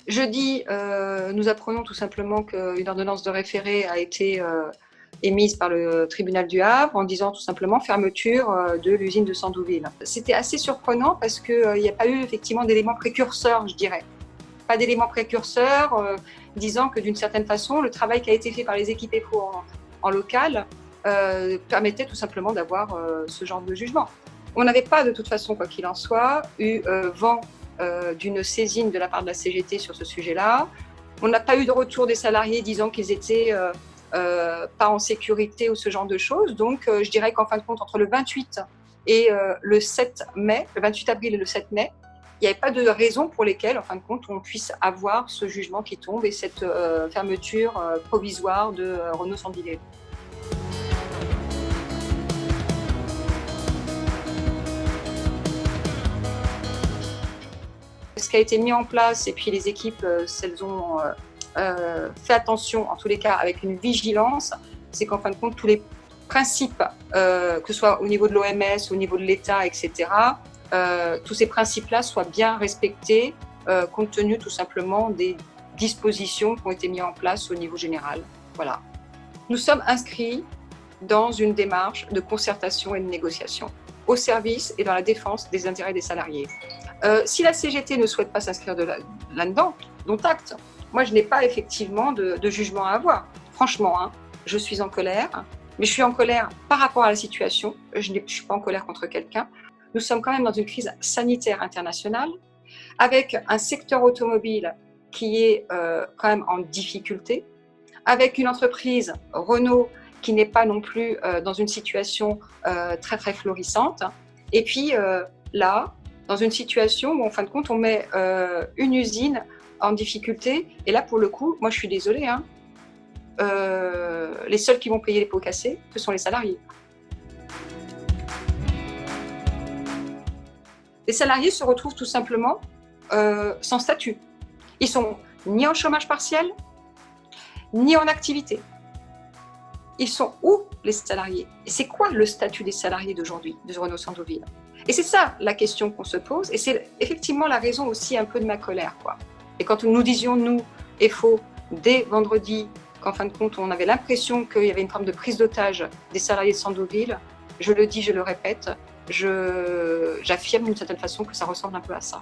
Jeudi, nous apprenons tout simplement qu'une ordonnance de référé a été émise par le tribunal du Havre en disant tout simplement fermeture de l'usine de Sandouville. C'était assez surprenant parce qu'il n'y a pas eu effectivement d'éléments précurseurs, je dirais. Pas d'éléments précurseurs disant que d'une certaine façon, le travail qui a été fait par les équipes EFO en local permettait tout simplement d'avoir ce genre de jugement. On n'avait pas de toute façon, quoi qu'il en soit, eu vent d'une saisine de la part de la CGT sur ce sujet-là. On n'a pas eu de retour des salariés disant qu'ils étaient pas en sécurité ou ce genre de choses. Donc, je dirais qu'en fin de compte, entre le 28 et le 7 mai, le 28 avril et le 7 mai, il n'y avait pas de raison pour lesquelles, en fin de compte, on puisse avoir ce jugement qui tombe et cette fermeture provisoire de Renault-Sandvillers. Ce qui a été mis en place, et puis les équipes, elles ont fait attention, en tous les cas avec une vigilance, c'est qu'en fin de compte, tous les principes, que ce soit au niveau de l'OMS, au niveau de l'État, etc., tous ces principes-là soient bien respectés, compte tenu tout simplement des dispositions qui ont été mises en place au niveau général. Voilà. Nous sommes inscrits dans une démarche de concertation et de négociation, au service et dans la défense des intérêts des salariés. Si la CGT ne souhaite pas s'inscrire là-dedans, dont acte. Moi, je n'ai pas effectivement de jugement à avoir. Franchement, hein, je suis en colère, mais je suis en colère par rapport à la situation. Je ne suis pas en colère contre quelqu'un. Nous sommes quand même dans une crise sanitaire internationale, avec un secteur automobile qui est quand même en difficulté, avec une entreprise, Renault, qui n'est pas non plus dans une situation très très florissante. Et puis là, dans une situation où en fin de compte, on met une usine en difficulté. Et là, pour le coup, moi je suis désolée, hein, les seuls qui vont payer les pots cassés, ce sont les salariés. Les salariés se retrouvent tout simplement sans statut. Ils sont ni en chômage partiel, ni en activité. Ils sont où, les salariés? Et c'est quoi le statut des salariés d'aujourd'hui, de Renault-Sandouville? Et c'est ça la question qu'on se pose, et c'est effectivement la raison aussi un peu de ma colère, quoi. Et quand nous disions, nous, EFO, dès vendredi, qu'en fin de compte, on avait l'impression qu'il y avait une forme de prise d'otage des salariés de Sandouville, je le dis, je le répète, j'affirme d'une certaine façon que ça ressemble un peu à ça.